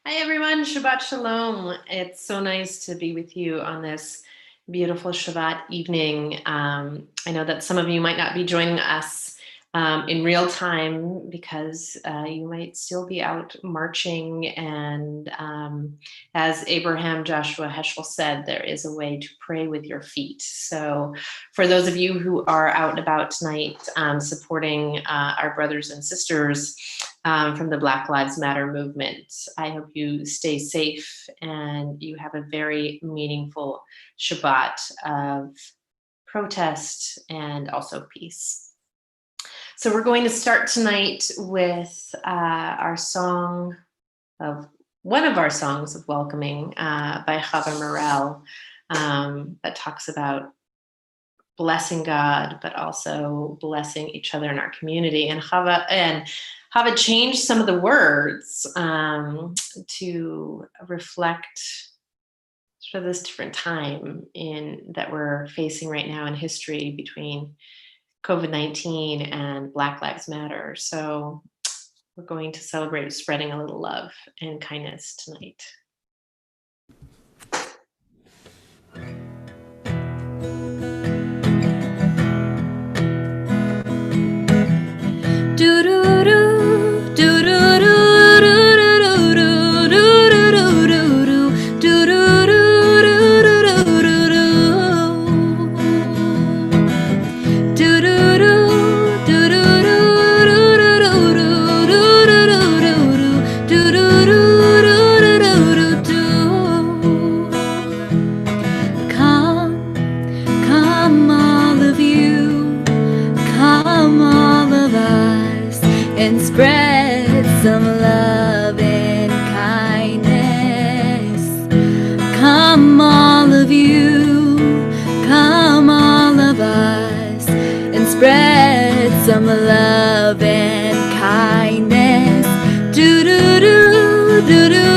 Hi, everyone. Shabbat Shalom. It's so nice to be with you on this beautiful Shabbat evening. I know that some of you might not be joining us in real time because you might still be out marching. And as Abraham Joshua Heschel said, there is a way to pray with your feet. So for those of you who are out and about tonight supporting our brothers and sisters, from the Black Lives Matter movement. I hope you stay safe and you have a very meaningful Shabbat of protest and also peace. So we're going to start tonight with one of our songs of welcoming by Chava Morel that talks about blessing God, but also blessing each other in our community. And Chava changed some of the words to reflect sort of this different time that we're facing right now in history between COVID-19 and Black Lives Matter. So we're going to celebrate spreading a little love and kindness tonight. Some love and kindness. Do do do do do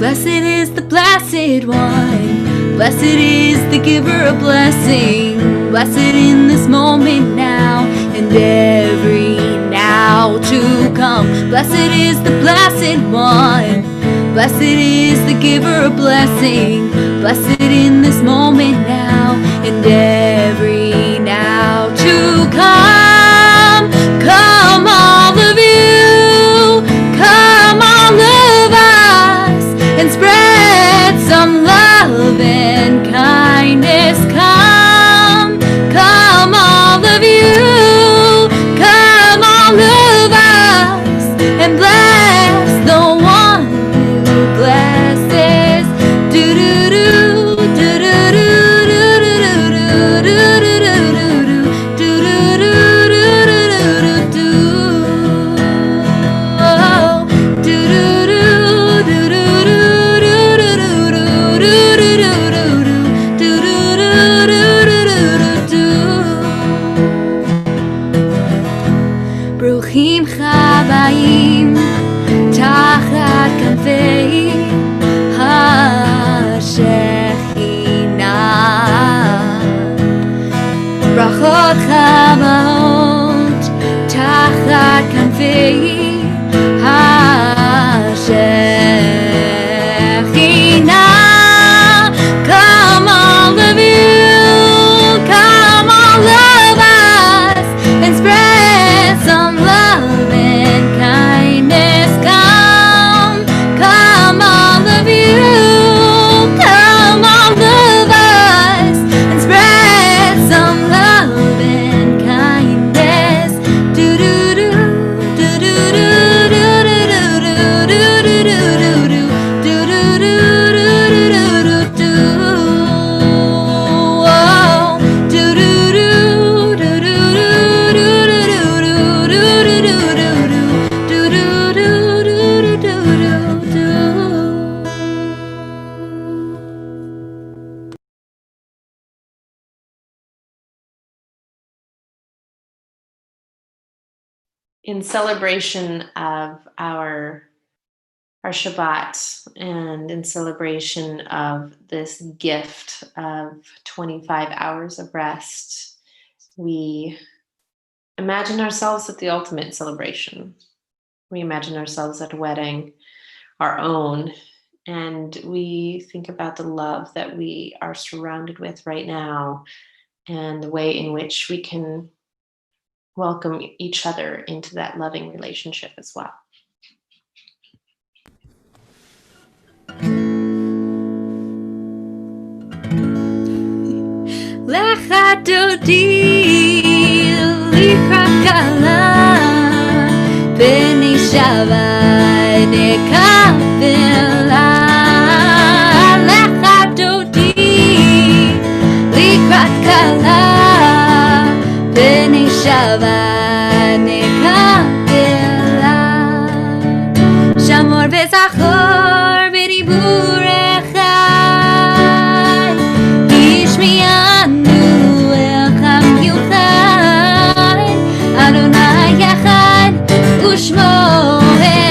Blessed is the blessed one. Blessed is the giver of blessing. Blessed in this moment now and every now to come. Blessed is the blessed one. Blessed is the giver of blessing. Blessed in this moment now and every now to come. Come all of you. Come all of us and spread some love and kindness. Come all of you, come all of us, and bless the one who blesses. Do do do do do do do do do ברוכים הבאים תחת כנפי השכינה. ברכות חמות תחת כנפי השכינה. Come all of you, come all of us, and spread some love and kindness. Come all in celebration of our Shabbat and in celebration of this gift of 25 hours of rest, we imagine ourselves at the ultimate celebration. We imagine ourselves at a wedding, our own, and we think about the love that we are surrounded with right now and the way in which we can welcome each other into that loving relationship as well. לך דודי לקראת כלה פני שבת נקבלה לך דודי לקראת כלה פני שבת נקבלה שמור וזכור בדיבור אחד השמיענו אליך מיוחד אדוני אחד ושמו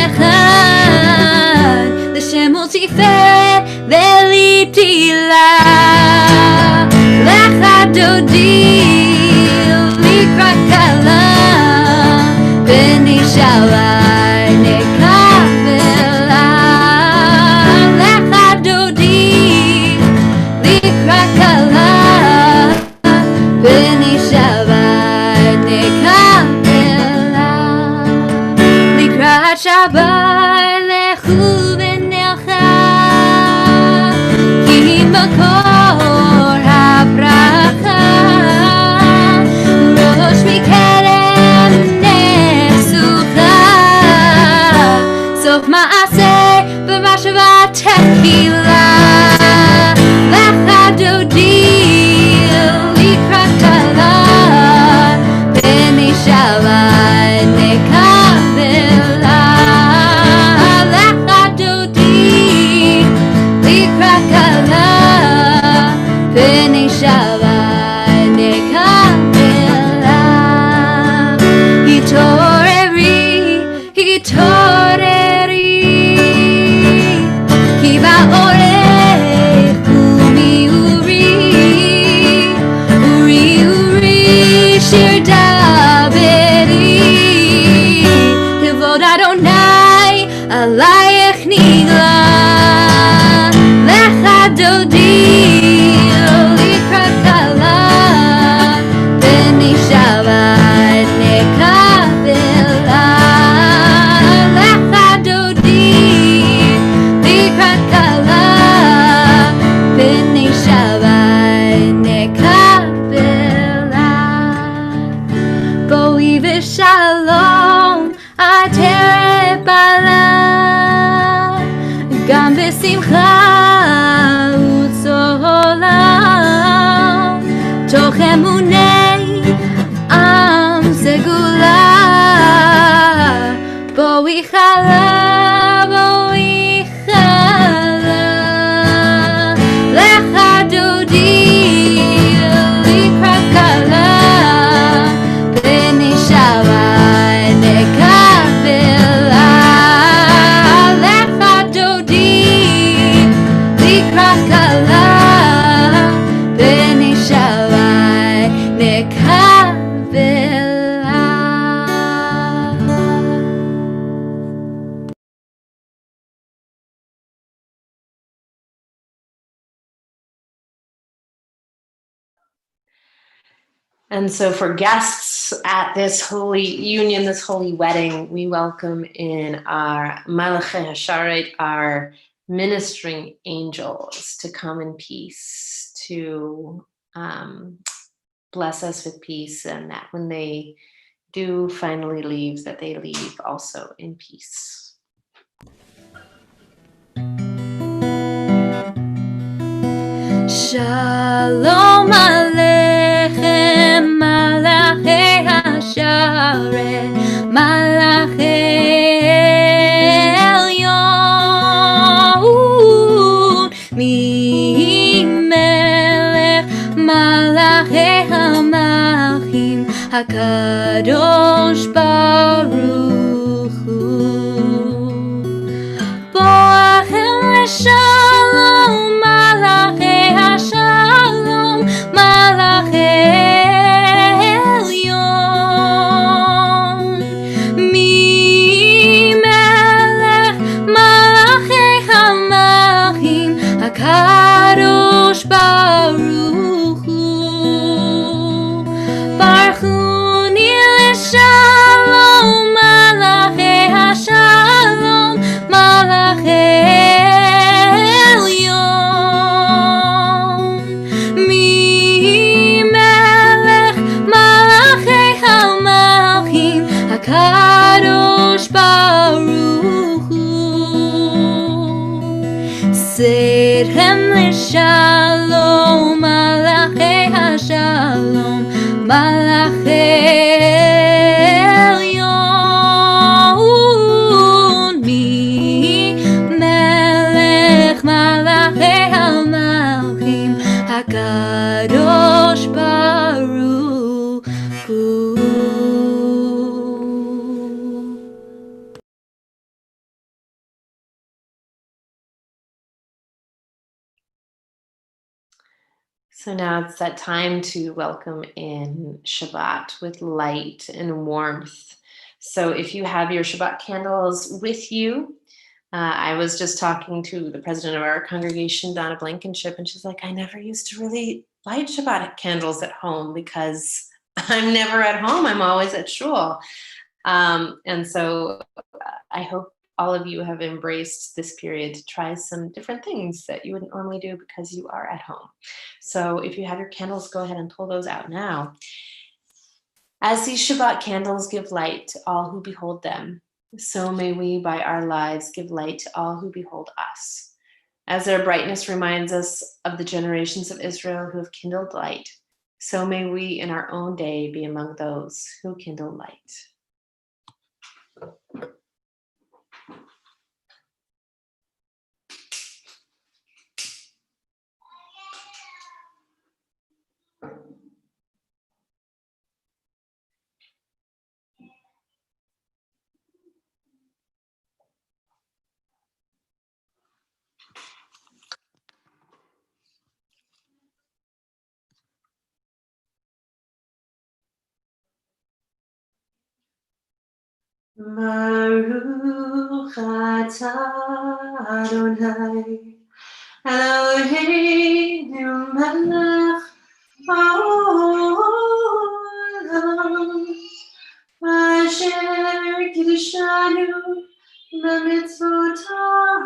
אחד לשם ולתפארת ולתהילה לך דודי לקראת כלה פני שבת נקבלה לך דודי לקראת כלה פני שבת נקבלה לקראת שבת לכו ונלכה כי מקור הברכה ראש מקדם נסוכה סוף מעשה במחשבה תחילה לך דודי לקראת כלה פני שבת נקבלה לך דודי לקראת כלה פני שבת נקבלה התעוררי התעוררי כי באורך קומי אורי אורי אורי שיר דברי כבוד אדוני עלייך נגלה לך דודי לקראת כלה פני שבת נקבלה לך דודי לקראת כלה פני שבת נקבלה בואי בשלום את ערב בעלה גם בשמחה וצהלה תוך אמוני עם סגולה בואי חלה בואי חלה לך דודי לקראת כלה פני שבת נקבלה לך דודי לקראת כלה פני שבת נקבלה And so, for guests at this holy union, this holy wedding, we welcome in our Malachei Hasharet, our ministering angels, to come in peace, to bless us with peace, and that when they do finally leave, that they leave also in peace. Shalom Aleichem, Malachei Hasharet, Malachei Elyon, Melech Malachei HaMalachim, HaKadosh Baruch Shalom, Malachei HaShalom, Malachei Elyon. Mi Melech Malachei HaMelachim, HaKadosh Baruch Hu. Baruchuni l'shalom, Malachei HaShalom, Malachei Elyon. Mi Melech Malachei HaMelachim, HaKadosh Baruch Hu. Sirchem l'shalom, Malachei HaShalom, Malachei Elyon. Mi Melech Malachei HaMelachim, HaKadosh Baruch Hu. So now it's that time to welcome in Shabbat with light and warmth. So if you have your Shabbat candles with you, I was just talking to the president of our congregation, Donna Blankenship, and she's like, I never used to really light Shabbat candles at home because I'm never at home. I'm always at shul. And so I hope all of you have embraced this period to try some different things that you wouldn't normally do because you are at home. So if you have your candles, go ahead and pull those out now. As these Shabbat candles give light to all who behold them, so may we by our lives give light to all who behold us. As their brightness reminds us of the generations of Israel who have kindled light, so may we in our own day be among those who kindle light. Baruch atah Adonai Eloheinu melech haolam asher kiddushanu b'mitzvotav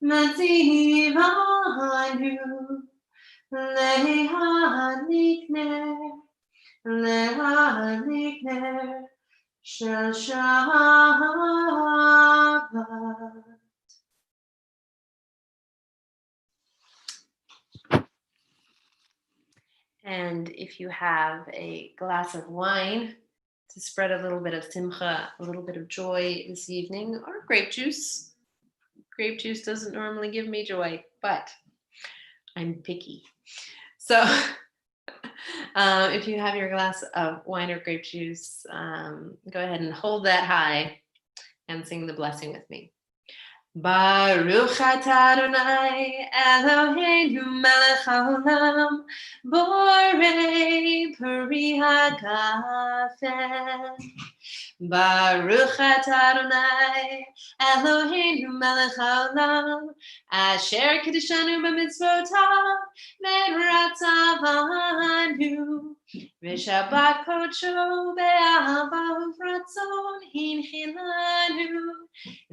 metzivanu lehanikner shel Shabbat. And if you have a glass of wine to spread a little bit of simcha, a little bit of joy this evening, or grape juice. Grape juice doesn't normally give me joy, but I'm picky. So if you have your glass of wine or grape juice, go ahead and hold that high and sing the blessing with me. Baruch atah Adonai Eloheinu melech haolam borei peri hagafen. Baruch atah Adonai Eloheinu melech haolam asher kiddushanu b'mitzvotav v'ratzavanu v'shabbat kodsho be'ahava u'ratzon hinchilanu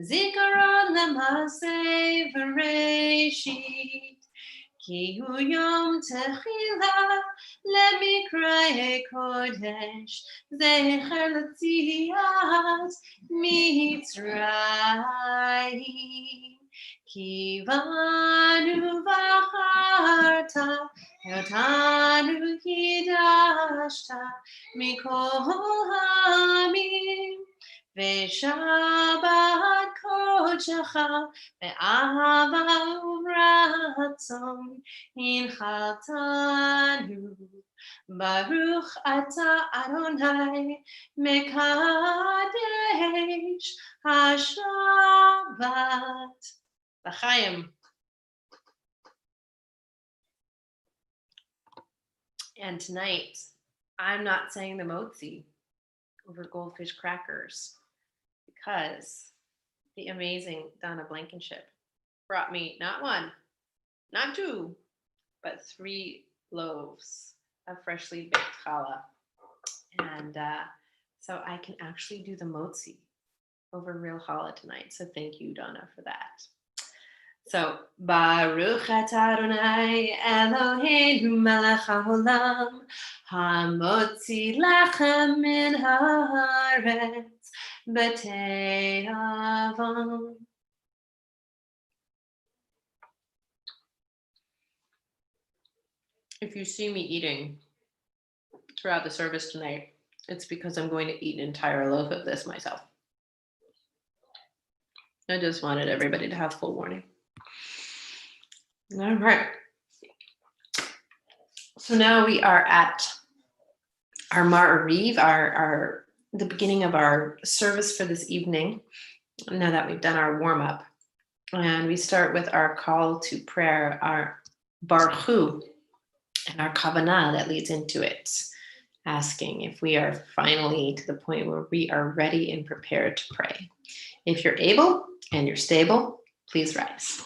zikaron l'maseh v'reishit ki hu yom techila lemikrei kodesh zecher l'tziat mitzrayim ki banu v'acharta otanu kidashta mikol ha'amim v'shabbat kodecha be'ahava u'ratzon hinchaltanu. Baruch atah Adonai mekadesh haShabbat. L'chaim. And tonight, I'm not saying the motzi over goldfish crackers because the amazing Donna Blankenship brought me not one, not two, but 3 loaves of freshly baked challah. And so I can actually do the motzi over real challah tonight. So thank you, Donna, for that. So, Baruch atah Adonai Eloheinu melech haolam, hamotzi lechem min haaretz b'te'avam. If you see me eating throughout the service tonight, it's because I'm going to eat an entire loaf of this myself. I just wanted everybody to have full warning. All right. So now we are at our Ma'ariv, the beginning of our service for this evening. Now that we've done our warm up, and we start with our call to prayer, our Baruch Hu, and our Kavanah that leads into it, asking if we are finally to the point where we are ready and prepared to pray. If you're able and you're stable, please rise.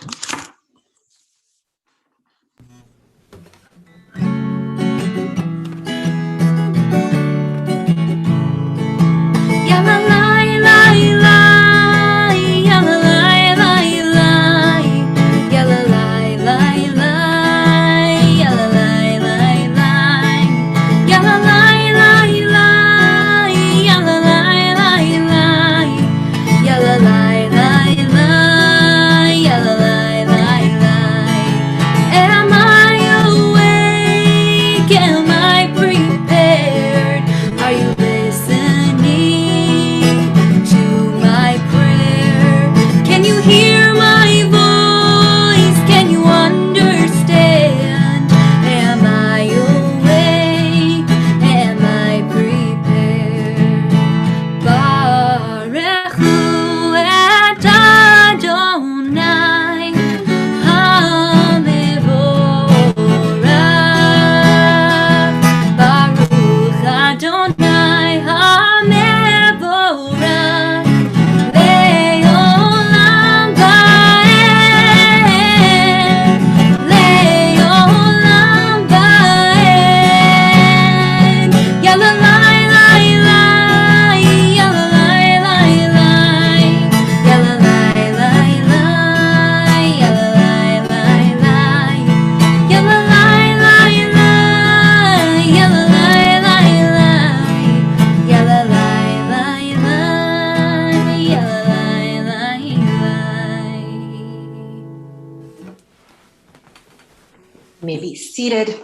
May be seated.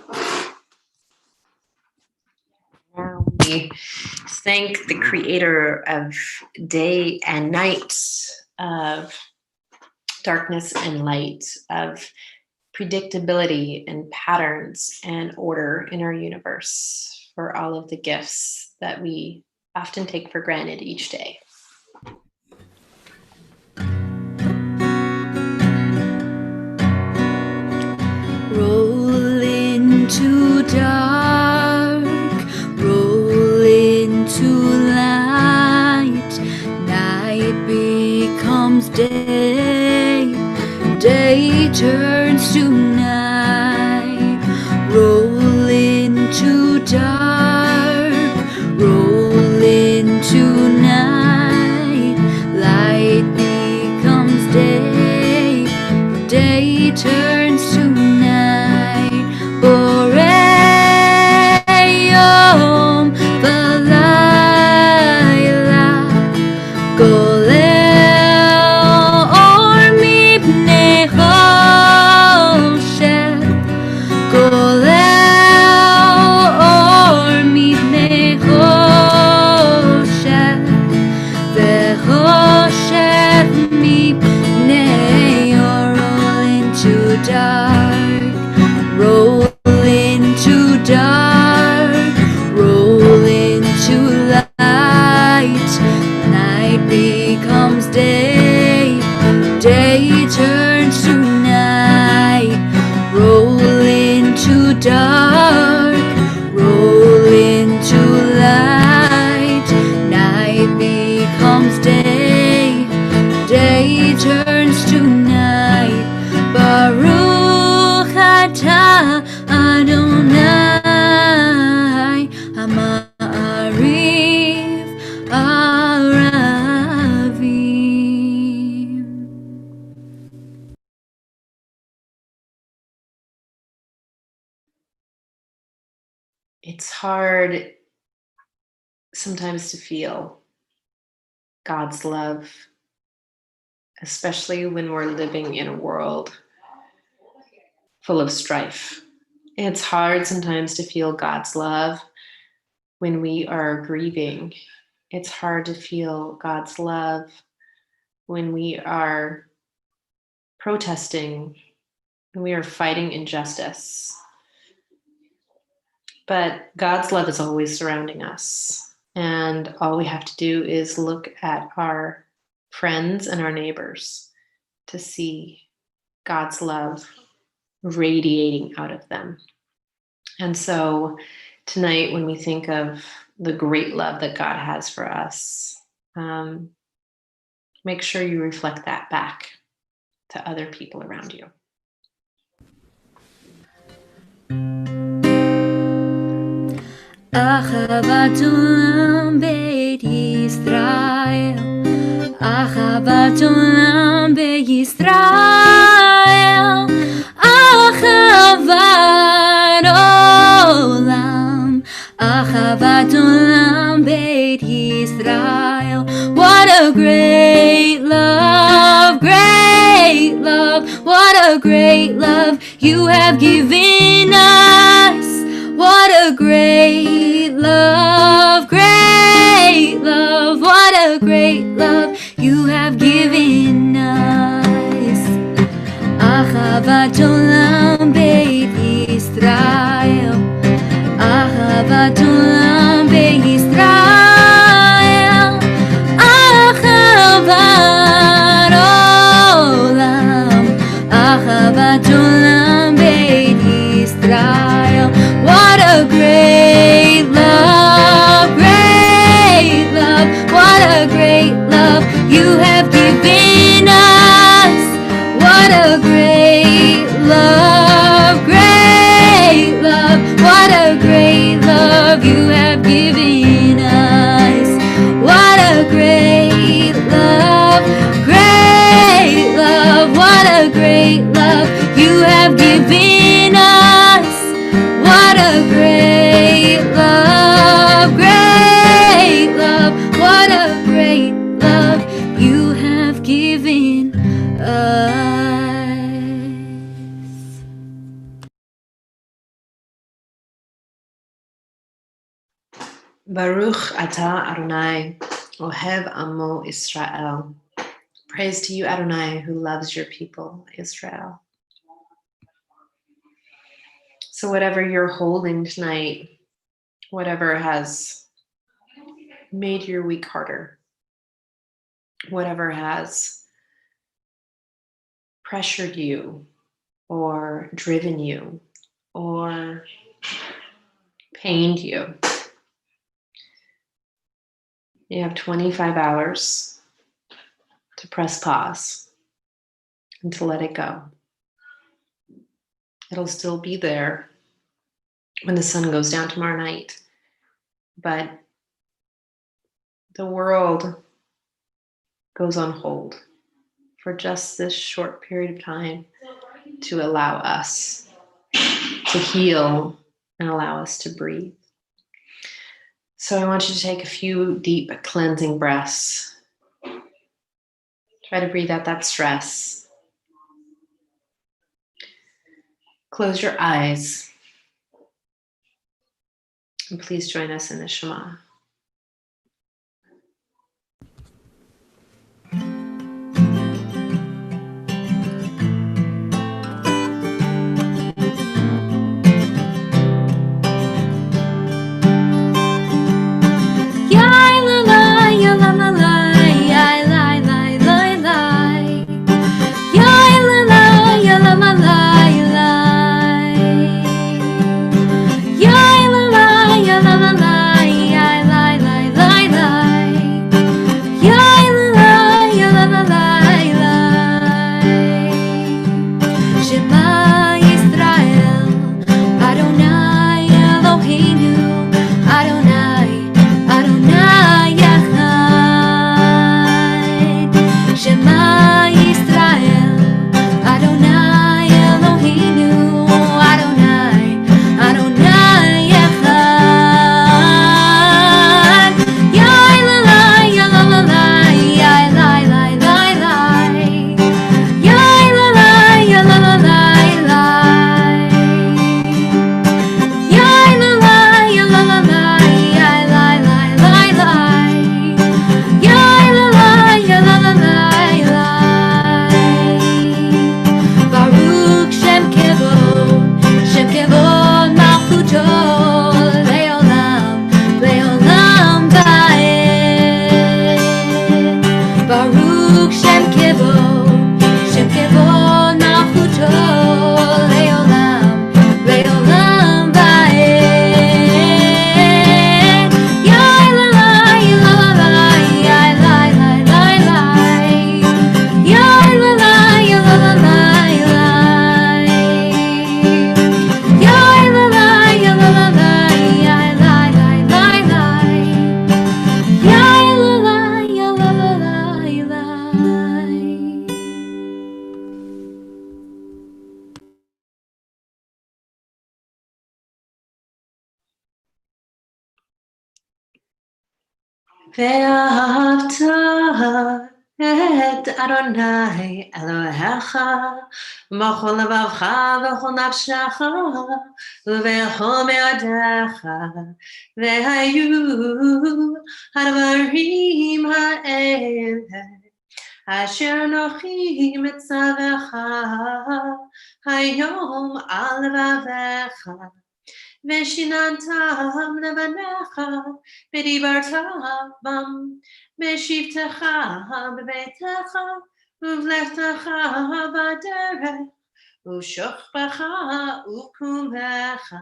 Now we thank the creator of day and night, of darkness and light, of predictability and patterns and order in our universe, for all of the gifts that we often take for granted each day. Roll into dark, roll into light. Night becomes day, day turns to night. Roll into dark, roll into night. Light becomes day, day turns to night. Boreyom v'layla golel or mipnei choshesh It's hard sometimes to feel God's love, especially when we're living in a world full of strife. It's hard sometimes to feel God's love when we are grieving. It's hard to feel God's love when we are protesting, when we are fighting injustice. But God's love is always surrounding us. And all we have to do is look at our friends and our neighbors to see God's love radiating out of them. And so tonight, when we think of the great love that God has for us, make sure you reflect that back to other people around you. אהבת עולם בית ישראל, אהבת עולם בישראל, אהבת עולם, אהבת עולם בית ישראל. What a great love, great love, what a great love you have given us. What a great love, what a great love you have given us. Ahavat olam beit Yisrael, Ahavat olam beit Yisrael, Ahavat olam, Ahavat olam beit Yisrael. What a great love, what a great love you have given us. What a great love, what a great love you have given us. What a great love, what a great love you have given us. What a great love, what a great love you have given us. Baruch atah Adonai, Ohev Amo Israel. Praise to you, Adonai, who loves your people, Israel. So whatever you're holding tonight, whatever has made your week harder, whatever has pressured you or driven you or pained you, you have 25 hours to press pause and to let it go. It'll still be there when the sun goes down tomorrow night, but the world goes on hold for just this short period of time to allow us to heal and allow us to breathe. So I want you to take a few deep cleansing breaths. Try to breathe out that stress. Close your eyes. And please join us in the Shema. Yeah. ואהבת את אדוני אלוהיך בכל לבבך ובכל נפשך ובכל מאודיך, והיו הדברים האלה אשר אנוכי מצווך היום על לבביך, ושיננתם לבניך ודיברת בם בשבתך בביתך ובלכתך בדרך ושוכבך וקומך,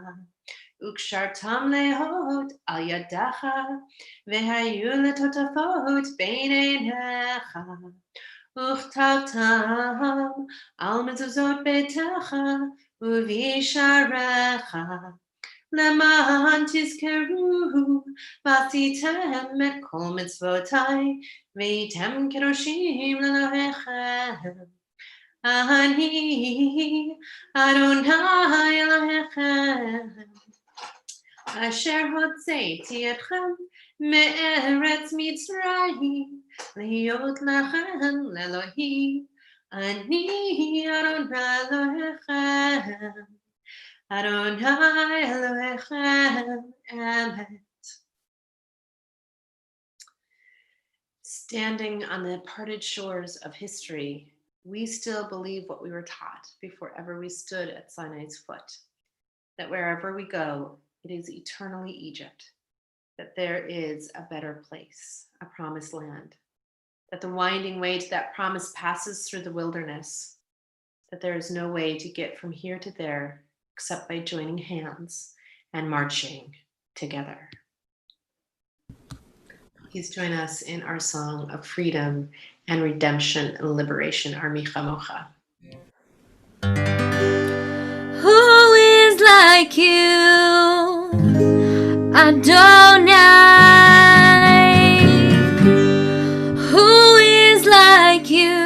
וקשרתם להוד על ידך, והיו לטוטפות בין עיניך, וכתבתם על מזוזות ביתך ובשעריך, למען תזכרו ועשיתם את כל מצוותיי, והייתם קדושים לאלוהיכם. אני אדוני אלוהיכם, אשר הוצאתי אתכם מארץ מצרים, להיות לכם לאלוהים. אני אדוני אלוהיכם, Adonai Elohechem Emet. Standing on the parted shores of history, we still believe what we were taught before ever we stood at Sinai's foot, that wherever we go, it is eternally Egypt, that there is a better place, a promised land, that the winding way to that promise passes through the wilderness, that there is no way to get from here to there except by joining hands and marching together. Please join us in our song of freedom and redemption and liberation, Ar Mi Chamocha. Who is like you, Adonai? Who is like you,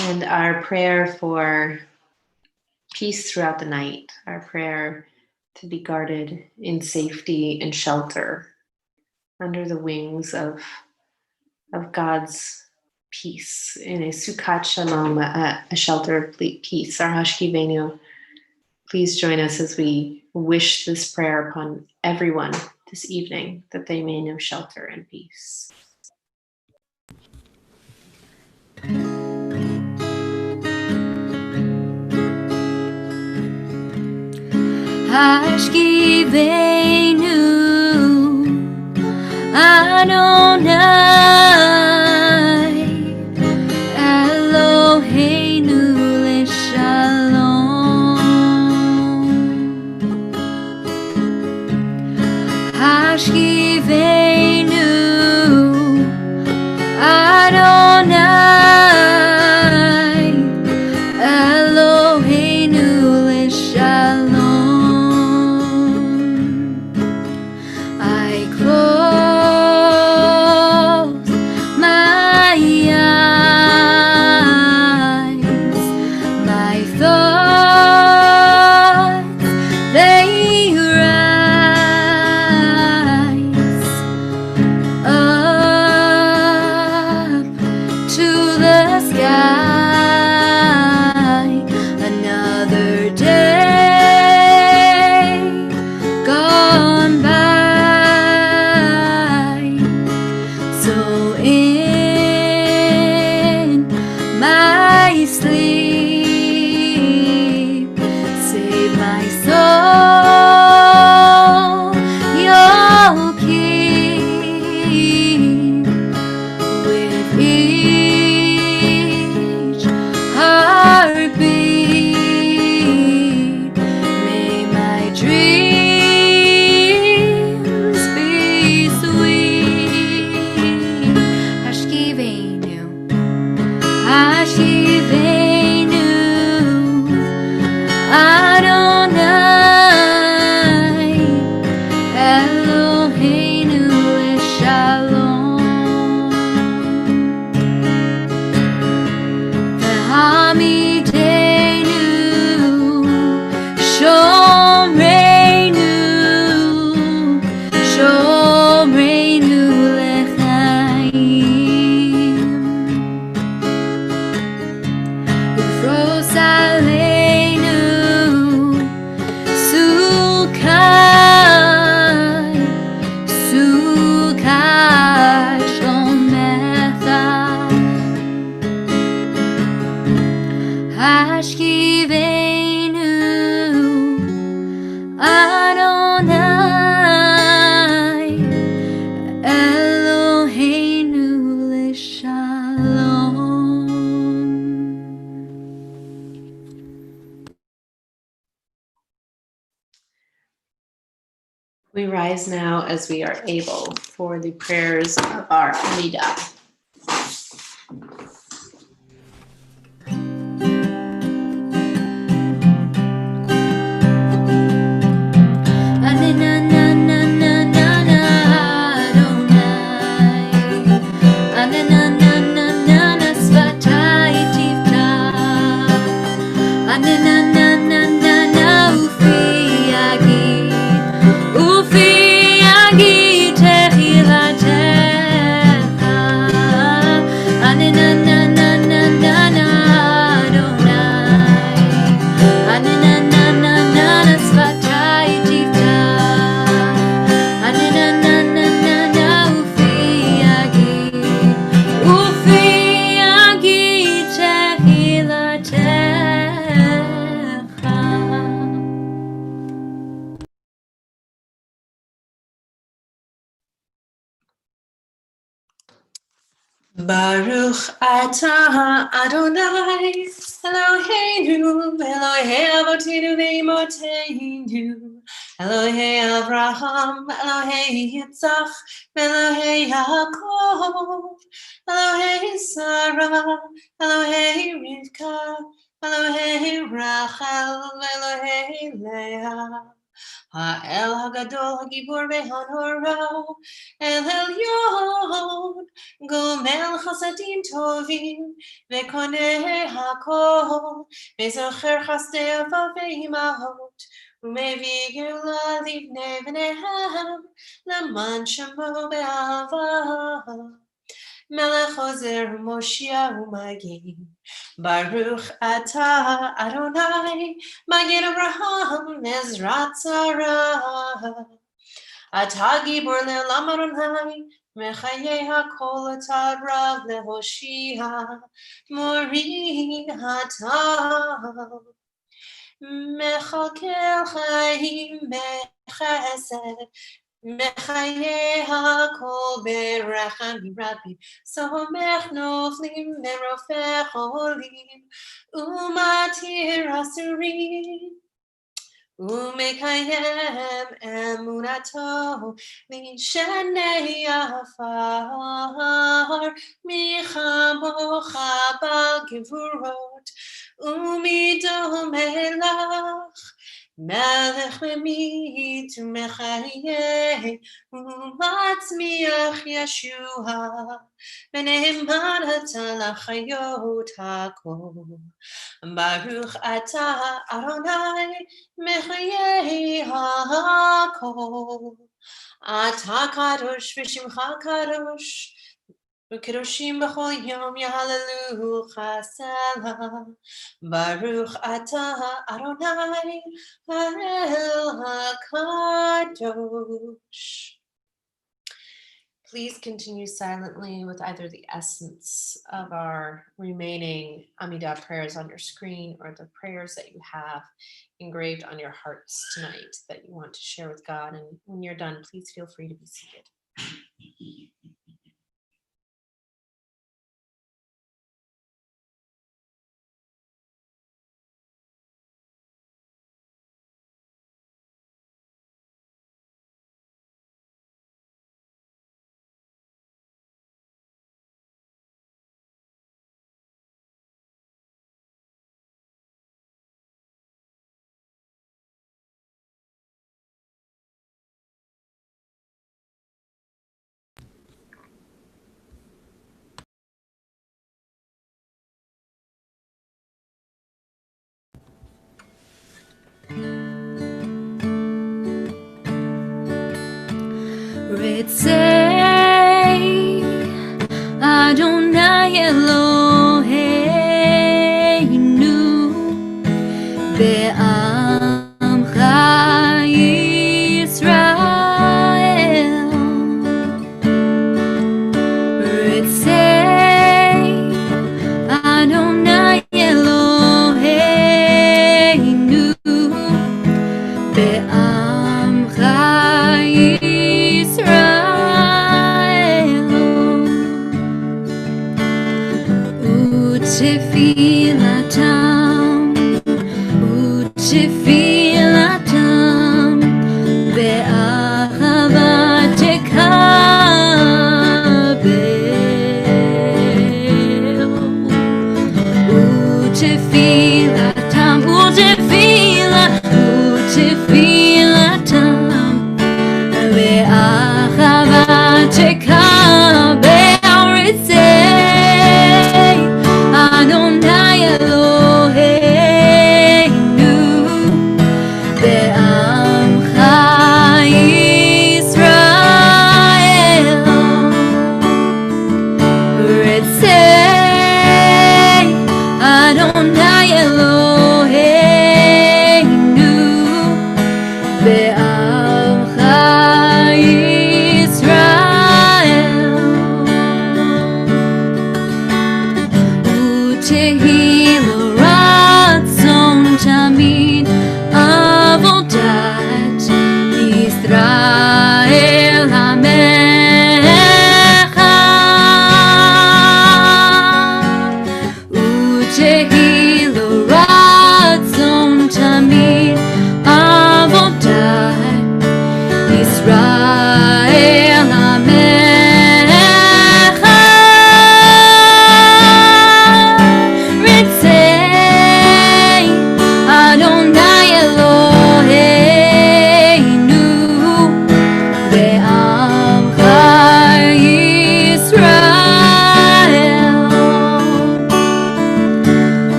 And our prayer for peace throughout the night, our prayer to be guarded in safety and shelter under the wings of God's peace, in a Sukkot Shalom, a shelter of peace. Our Hashkivenu, please join us as we wish this prayer upon everyone this evening, that they may know shelter and peace. Hashkivenu Adonai Eloheinu L'Shalom. thoughts, they rise up to the sky. Another day gone by. So in my sleep, save my soul, you'll keep with each heartbeat. May my dreams be sweet. Hashkivenu, Hashkivenu, Adonai, Eloheinu Shalom. V'hamidenu, Shomreinu, Shomreinu lechaim. Ufros aleinu, Sukkot, Sukkot shlomecha. Hashkivenu, Adonai, Eloheinu l'shalom. We rise now as we are able for the prayers of our Amidah. Baruch atah Adonai Eloheinu Elohei Avotinu ve'imoteinu Elohei Avraham Elohei Yitzchak Elohei Yaakov Elohei Sarah Elohei Rivka Elohei Rachel Elohei Leah Ha'el Hagadol Hagibur ve'hanora El Elyon Gomel Chasadim Tovim Ve'koneh HaKol Ve'zocher Chasdei Ava ve'imahot U'mevi Geula livnei v'nehem Leman Shemo be'ava Melech Ozer Moshiach Umagin Baruch atah Adonai Magid Abraham Ezrat Sarah Atah Gibor Le'olam Adonai Mechayeh HaKol Atah Rav Lehoshia Morin Hatah Mechakel Chaim Bechesed Mechayeh HaKol Berachamim Rabim Somech Noflim Merofech Cholim Umatir Asurim Umekayem emunato mishenei afar michamocha bal gevurot umidom elach melech memit u'mechayeh u'matzmiach Yeshua v'ne'eman ata lachayot hakol. Baruch atah Adonai mechayeh hakol. Atah kadosh v'shimcha kadosh v'kedoshim b'chol yom yahallelu Selah. Baruch atah Adonai el hakadosh. Please continue silently with either the essence of our remaining Amidah prayers on your screen or the prayers that you have engraved on your hearts tonight that you want to share with God. And when you're done, please feel free to be seated. Ritzei Adonai Eloheinu Be'amcha Yisrael. Ritzei Adonai Eloheinu Be'amcha Tfilatam, Tfilatam, be'ahava tekabel. Tfilatam, Tfilatam, be'ahava tekabel. Adonai Eloheinu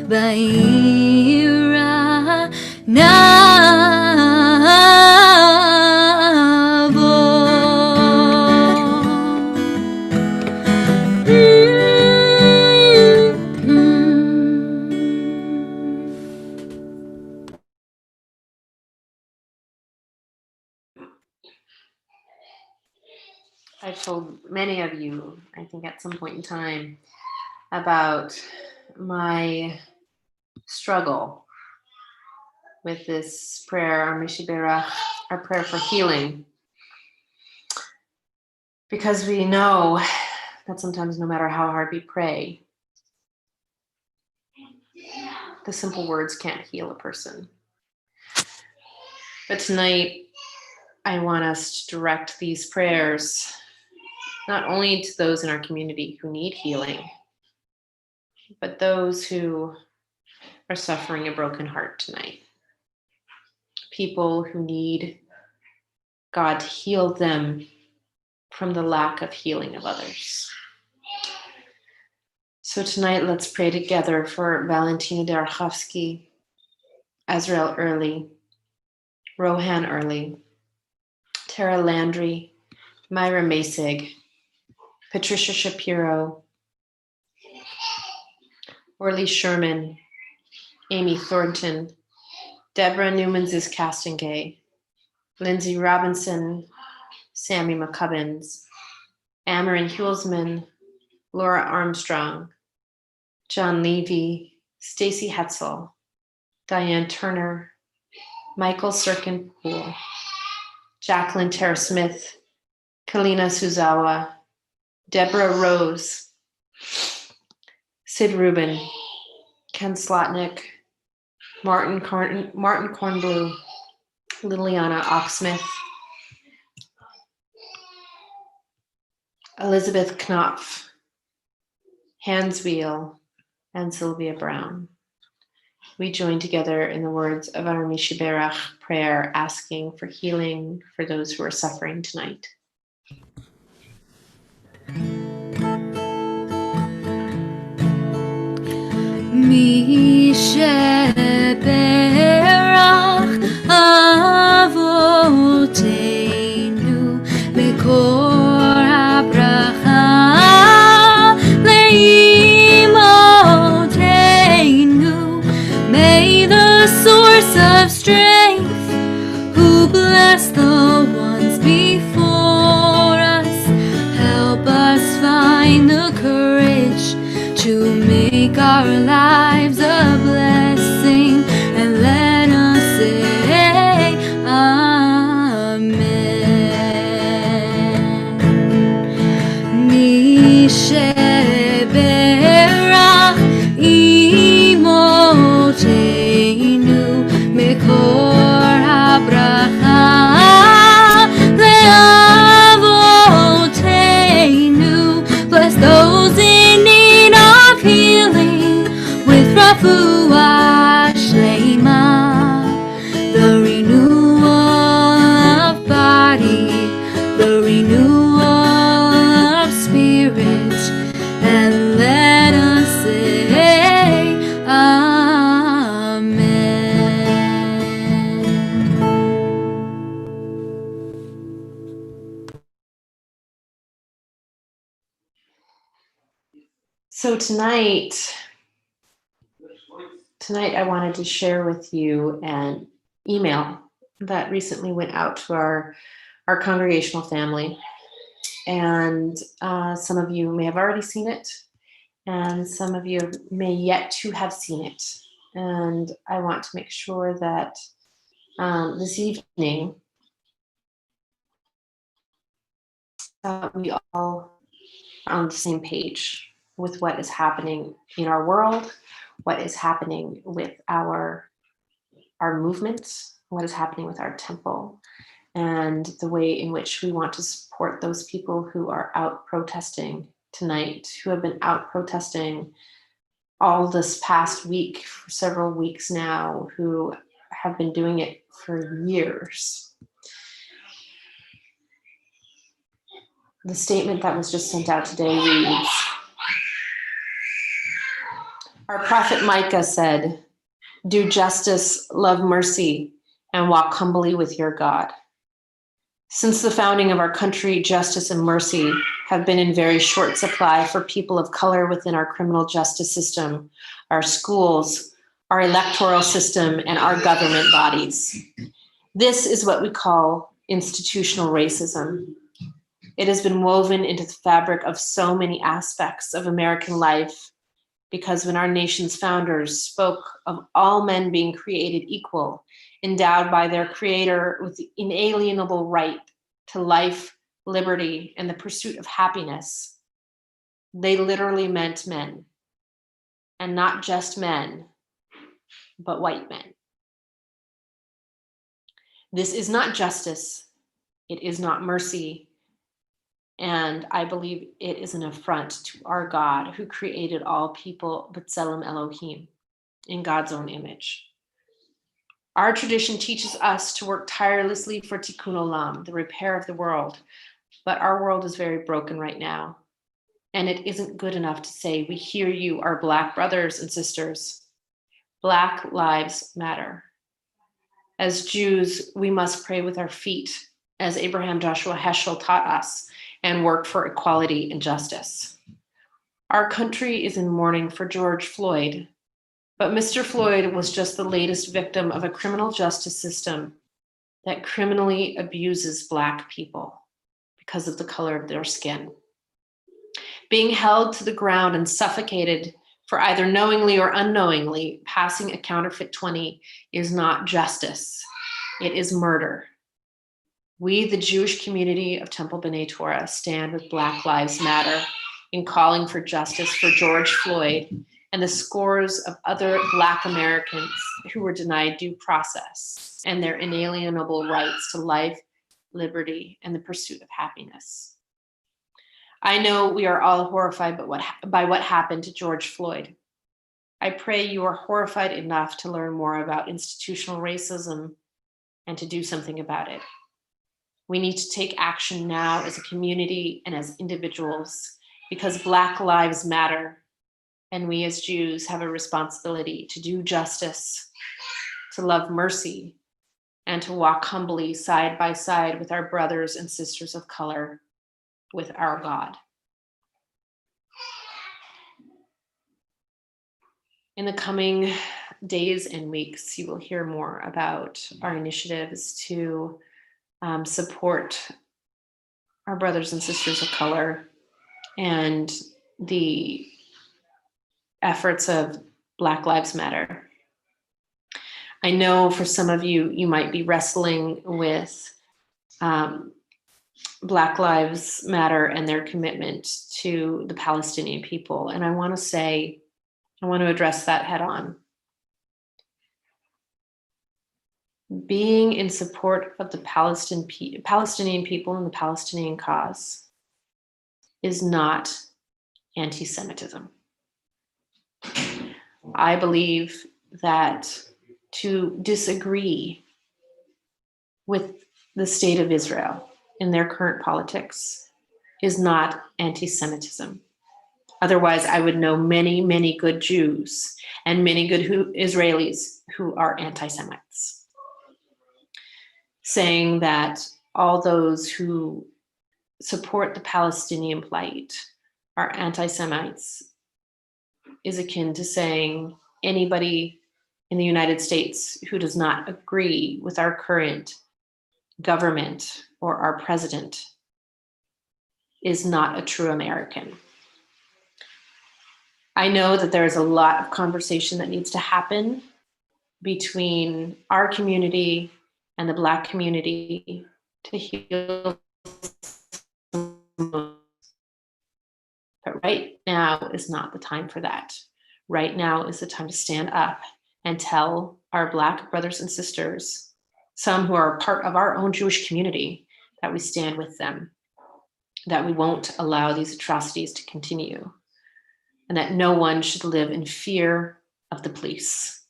בעירה I've told many of you, I think at some point in time, about my struggle with this prayer, our Mishiberach, our prayer for healing. Because we know that sometimes no matter how hard we pray, the simple words can't heal a person. But tonight, I want us to direct these prayers not only to those in our community who need healing, but those who are suffering a broken heart tonight. People who need God to heal them from the lack of healing of others. So tonight, let's pray together for Valentina Darchovsky, Azrael Early, Rohan Early, Tara Landry, Myra Masig, Patricia Shapiro, Orly Sherman, Amy Thornton, Deborah Newman-Ziskastengay, Lindsay Robinson, Sammy McCubbins, Amarin Hulsman, Laura Armstrong, John Levy, Stacy Hetzel, Diane Turner, Michael Sirkin-Poole, Jacqueline Tara Smith, Kalina Suzawa, Deborah Rose, Sid Rubin, Ken Slotnick, Martin Kornblue, Liliana Oxsmith, Elizabeth Knopf, Hans Wheel, and Sylvia Brown. We join together in the words of our Mishiberach prayer, asking for healing for those who are suffering tonight. משברך אבותינו מקור הברכה לאמותינו. May the source of strength who bless the ones before us help us find the courage to make our lives a blessing, and let us say Amen. משברך אמותינו מקור הברכה לאבותינו. Bless those in need of healing with refuah shlema, the renewal of body, the renewal of spirit, and let us say Amen. So tonight I wanted to share with you an email that recently went out to our congregational family. And some of you may have already seen it, and some of you may yet to have seen it. And I want to make sure that this evening we all are on the same page with what is happening in our world, what is happening with our movements, what is happening with our temple, and the way in which we want to support those people who are out protesting tonight, who have been out protesting all this past week, for several weeks now, who have been doing it for years. The statement that was just sent out today reads, Our prophet Micah said, "Do justice, love mercy, and walk humbly with your God." Since the founding of our country, justice and mercy have been in very short supply for people of color within our criminal justice system, our schools, our electoral system, and our government bodies. This is what we call institutional racism. It has been woven into the fabric of so many aspects of American life because when our nation's founders spoke of all men being created equal, endowed by their creator with the inalienable right to life, liberty, and the pursuit of happiness, they literally meant men, and not just men, but white men. This is not justice, it is not mercy, and I believe it is an affront to our God who created all people, B'Tselem Elohim, in God's own image. Our tradition teaches us to work tirelessly for tikkun olam, the repair of the world, but our world is very broken right now. And it isn't good enough to say, we hear you, our Black brothers and sisters. Black lives matter. As Jews, we must pray with our feet, as Abraham Joshua Heschel taught us, and work for equality and justice. Our country is in mourning for George Floyd, but Mr. Floyd was just the latest victim of a criminal justice system that criminally abuses Black people because of the color of their skin. Being held to the ground and suffocated for either knowingly or unknowingly passing a counterfeit 20 is not justice, it is murder. We, the Jewish community of Temple B'nai Torah, stand with Black Lives Matter in calling for justice for George Floyd and the scores of other Black Americans who were denied due process and their inalienable rights to life, liberty, and the pursuit of happiness. I know we are all horrified by what happened to George Floyd. I pray you are horrified enough to learn more about institutional racism and to do something about it. We need to take action now as a community and as individuals because Black lives matter, and we as Jews have a responsibility to do justice, to love mercy, and to walk humbly side by side with our brothers and sisters of color, with our God. In the coming days and weeks, you will hear more about our initiatives to support our brothers and sisters of color and the efforts of Black Lives Matter. I know for some of you, you might be wrestling with Black Lives Matter and their commitment to the Palestinian people. And I want to address that head on. Being in support of the Palestinian people and the Palestinian cause is not anti-Semitism. I believe that to disagree with the state of Israel in their current politics is not anti-Semitism. Otherwise, I would know many, many good Jews and many good Israelis who are anti-Semites, saying that all those who support the Palestinian plight are anti-Semites is akin to saying anybody in the United States who does not agree with our current government or our president is not a true American. I know that there is a lot of conversation that needs to happen between our community and the Black community to heal. But right now is not the time for that. Right now is the time to stand up and tell our Black brothers and sisters, some who are part of our own Jewish community, that we stand with them, that we won't allow these atrocities to continue, and that no one should live in fear of the police,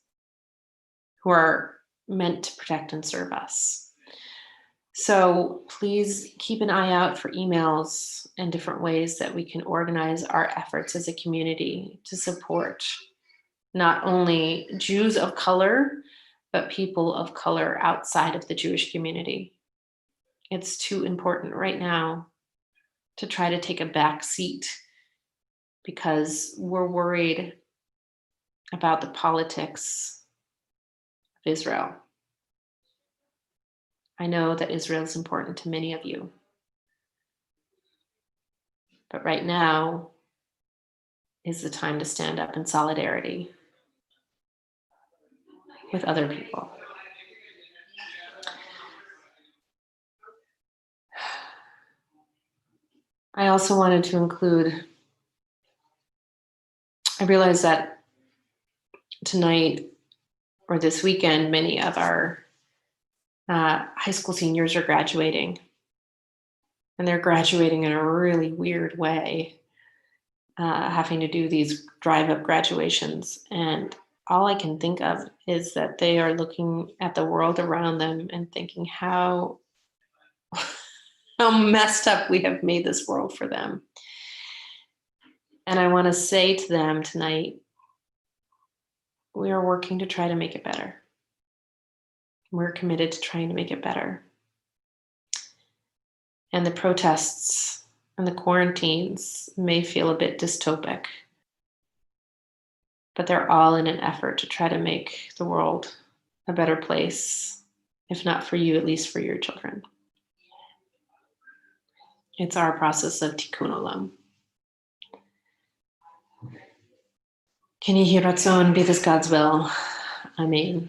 who are meant to protect and serve us. So please keep an eye out for emails and different ways that we can organize our efforts as a community to support not only Jews of color, but people of color outside of the Jewish community. It's too important right now to try to take a back seat because we're worried about the politics of Israel. I know that Israel is important to many of you. But right now is the time to stand up in solidarity with other people. I also wanted to include, I realized that tonight or this weekend, many of our high school seniors are graduating. And they're graduating in a really weird way, having to do these drive-up graduations. And all I can think of is that they are looking at the world around them and thinking how messed up we have made this world for them. And I want to say to them tonight, we are working to try to make it better. We're committed to trying to make it better. And the protests and the quarantines may feel a bit dystopic, but they're all in an effort to try to make the world a better place, if not for you, at least for your children. It's our process of tikkun olam. Can you hear Ratzon? Be this God's will. Amen.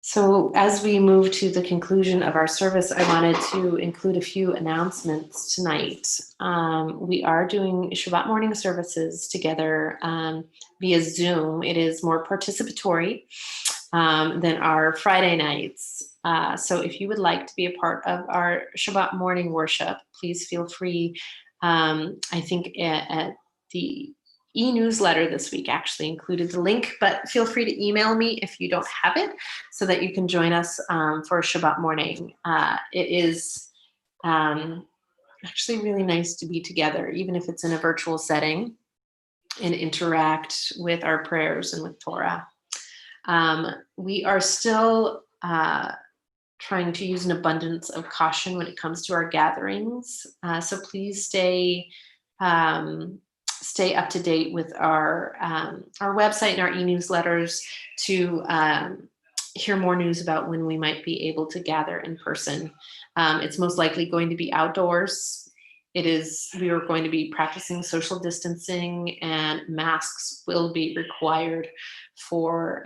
So as we move to the conclusion of our service, I wanted to include a few announcements tonight. We are doing Shabbat morning services together via Zoom. It is more participatory than our Friday nights. So if you would like to be a part of our Shabbat morning worship, please feel free. I think at the e-newsletter this week actually included the link, but feel free to email me if you don't have it so that you can join us for Shabbat morning. It is actually really nice to be together, even if it's in a virtual setting, and interact with our prayers and with Torah. We are still trying to use an abundance of caution when it comes to our gatherings. So please stay up to date with our website and our e-newsletters to hear more news about when we might be able to gather in person. It's most likely going to be outdoors. We are going to be practicing social distancing, and masks will be required for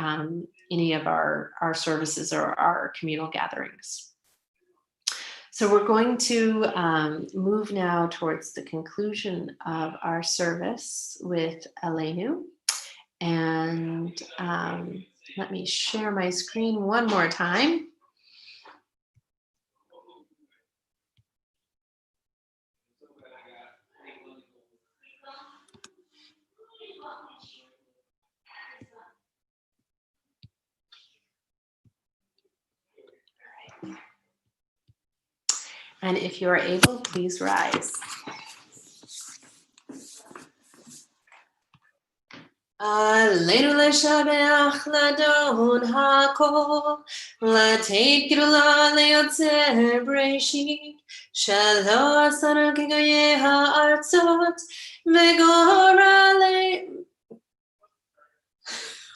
any of our services or our communal gatherings. So we're going to move now towards the conclusion of our service with Aleinu. And let me share my screen one more time. And if you are able, please rise. Aleinu leshabeach ladon hakol, lateit gidula leyotzer breshit, shelo asana kigoye ha'artzot, vegora le...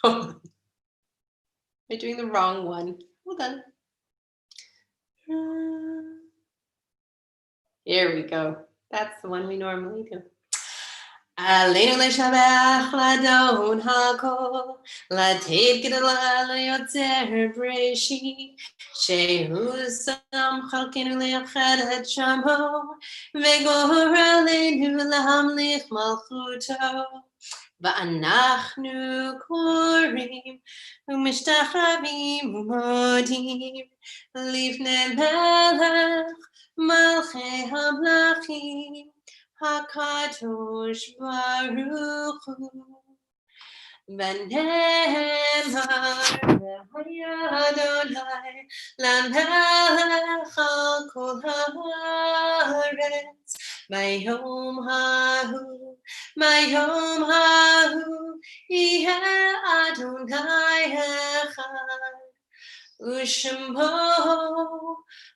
I'm doing the wrong one. Hold on. Here we go. That's the one we normally do. Aleinu leshabeach ladon hakol, lateit gidula leyotzer breshit, shehu sam chalkenu leyachad et shamo, vegora leinu lahamlich malchuto, va'anachnu korim u'mishtachavim u'modim lifnei melech malchei hamlachim HaKadosh Baruch Hu. V'nehemar Adonai lamelech al kol haaretz vayom hahu Mayom hahu yeh Adonai echad. Ushembo,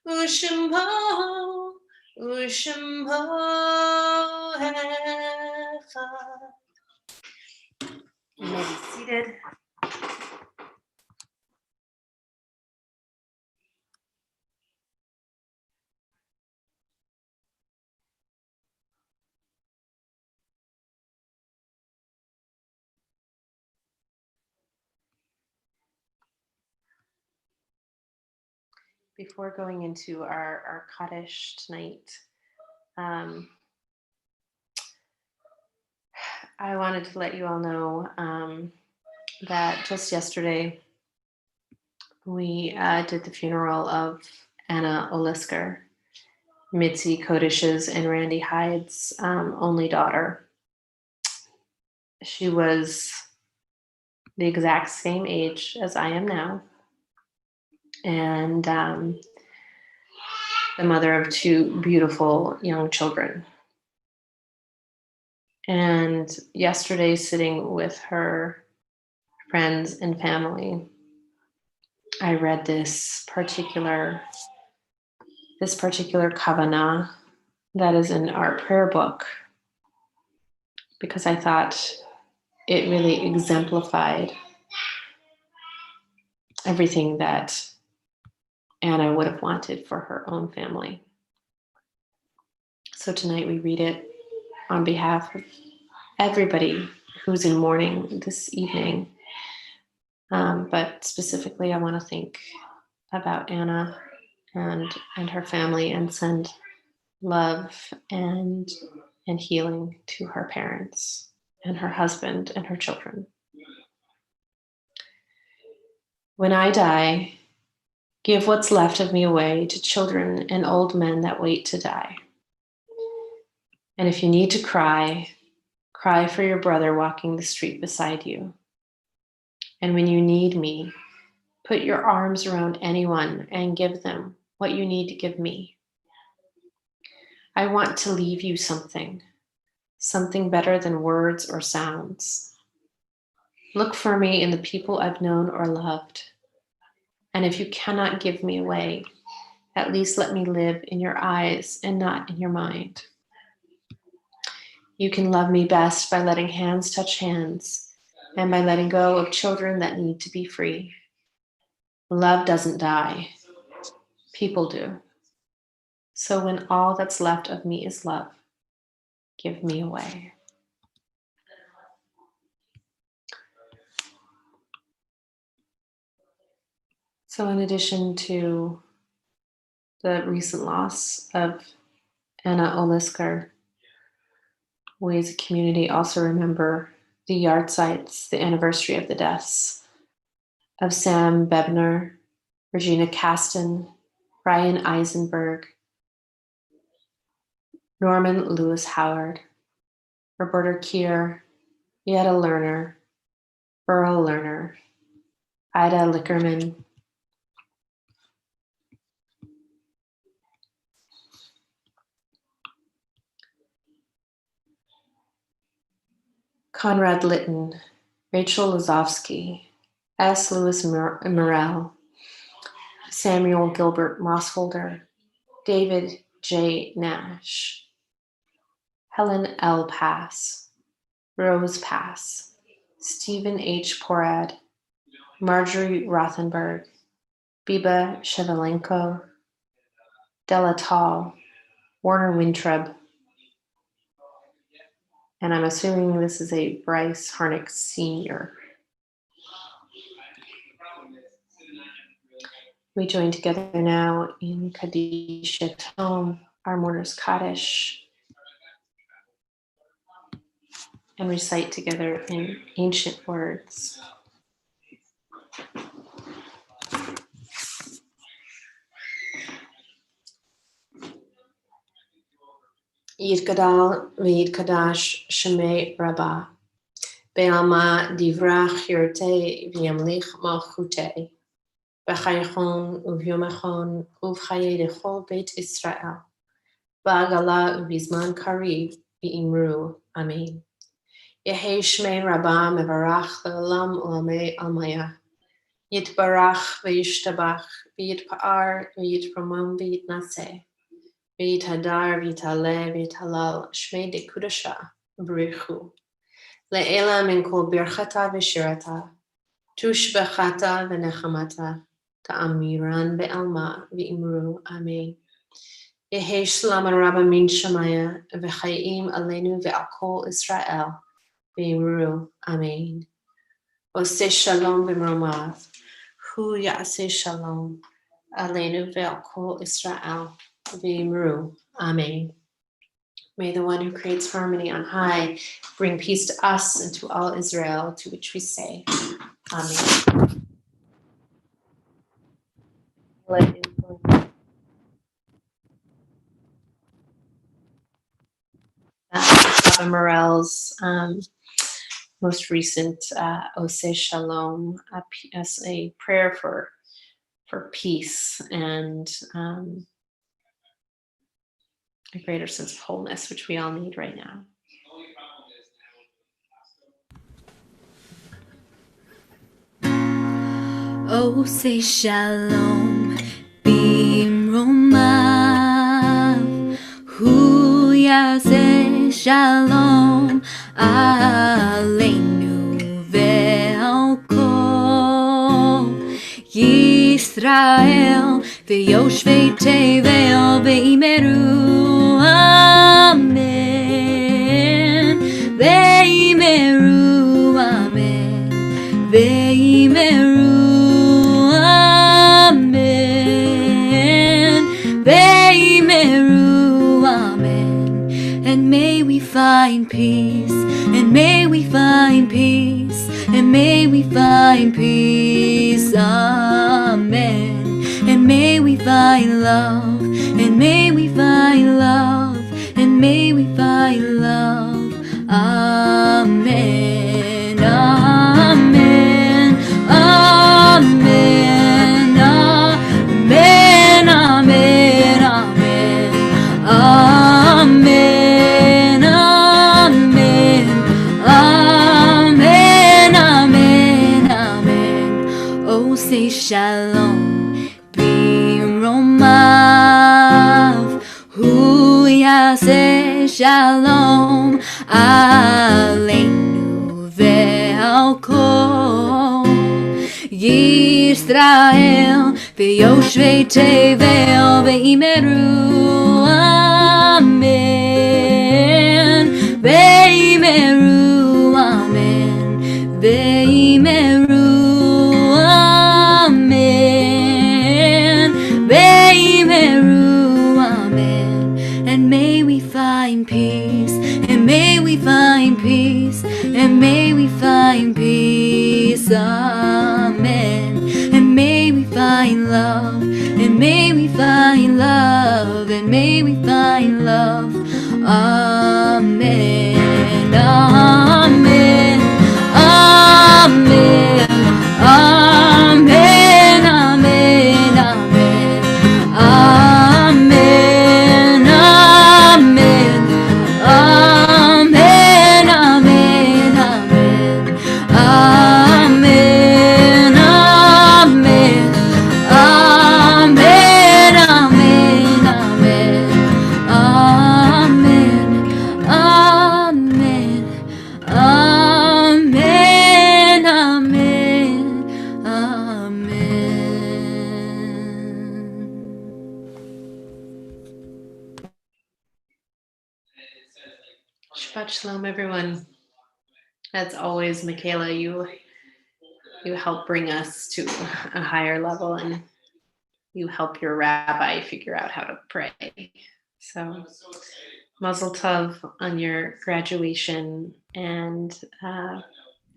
Ushembo, Ushembo echad. You may be seated. Before going into our Kaddish tonight, I wanted to let you all know that just yesterday we did the funeral of Anna Olisker, Mitzi Kodish's and Randy Hyde's only daughter. She was the exact same age as I am now, and the mother of two beautiful young children. And yesterday, sitting with her friends and family, I read this particular Kavanah that is in our prayer book, because I thought it really exemplified everything that Anna would have wanted for her own family. So tonight we read it on behalf of everybody who's in mourning this evening. But specifically, I want to think about Anna and her family, and send love and healing to her parents and her husband and her children. When I die, give what's left of me away to children and old men that wait to die. And if you need to cry, cry for your brother walking the street beside you. And when you need me, put your arms around anyone and give them what you need to give me. I want to leave you something better than words or sounds. Look for me in the people I've known or loved. And if you cannot give me away, at least let me live in your eyes and not in your mind. You can love me best by letting hands touch hands and by letting go of children that need to be free. Love doesn't die. People do. So when all that's left of me is love, give me away. So in addition to the recent loss of Anna Olisker, we as a community also remember the yard sites, the anniversary of the deaths of Sam Bebner, Regina Caston, Ryan Eisenberg, Norman Lewis Howard, Roberta Keir, Yetta Lerner, Burl Lerner, Ida Lickerman, Conrad Litton, Rachel Lazowski, S. Lewis Morel, Samuel Gilbert Mossholder, David J. Nash, Helen L. Pass, Rose Pass, Stephen H. Porad, Marjorie Rothenberg, Biba Shevelenko, Della Tall, Warner Wintrub, and I'm assuming this is a Bryce Harnick Sr. We join together now in Kaddish Home, our mourner's Kaddish, and recite together in ancient words. Yitgadal v'yitkadash shemei Rabbah, be'alma divrach yirtei v'yamlich malchutei, b'chaychon uvyomachon uv'chayei dechol beit Israel, ba'agala u'bizman karib v'imru. Amen. Yehi Shmei Rabba Mevarach Le'olam Ulamei Almaya. Yitbarach v'yishtabach v'yitpa'ar v'yitramam v'yitnaseh v'yithadar v'yitale v'yithalal Shmei de Kudasha B'richu Le'ela min kol birchata v'shirata tushbechata v'nechamata ta'amiran be'alma v'imru Amen. Yehi Shalom Rabba min Shamaya v'chayim aleinu ve'al kol Israel v'imru Amen. Oseh Shalom v'mromav Hu Ya'aseh Shalom Aleinu ve'al kol Israel v'imru Amen. May the one who creates harmony on high bring peace to us and to all Israel, to which we say Amen. Father Morel's most recent Oseh Shalom as a prayer for peace and a greater sense of wholeness, which we all need right now. Oh, say shalom, bimromav. Hu yaseh shalom aleinu ve'al kol Yisrael ve'yoshvei tevel ve'imeru amen, ve'imeru amen, ve'imeru and may we find peace, and may we find peace, and may we find peace, amen. And may we find love, and may we find love, and may we find love, amen, amen, amen, amen, amen, amen, amen. Say shalom, bimromav. Hu yaseh shalom aleinu ve'al kol Yisrael ve'yoshvei tevel ve'imeru amen, ve'imeru amen, ve'imeru and may we find peace, and may we find peace, and may we find peace, amen. And may we find love, and may we find love, and may we find love, amen, amen, amen, amen, amen, amen, amen. Shabbat Shalom, everyone. As always, Michaela, you help bring us to a higher level, and you help your rabbi figure out how to pray. So, Mazel Tov on your graduation, and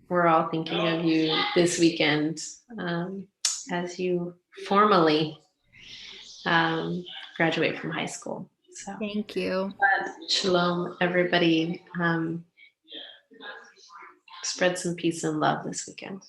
we're all thinking of you this weekend as you formally graduate from high school. So, thank you. Shalom, everybody. Spread some peace and love this weekend.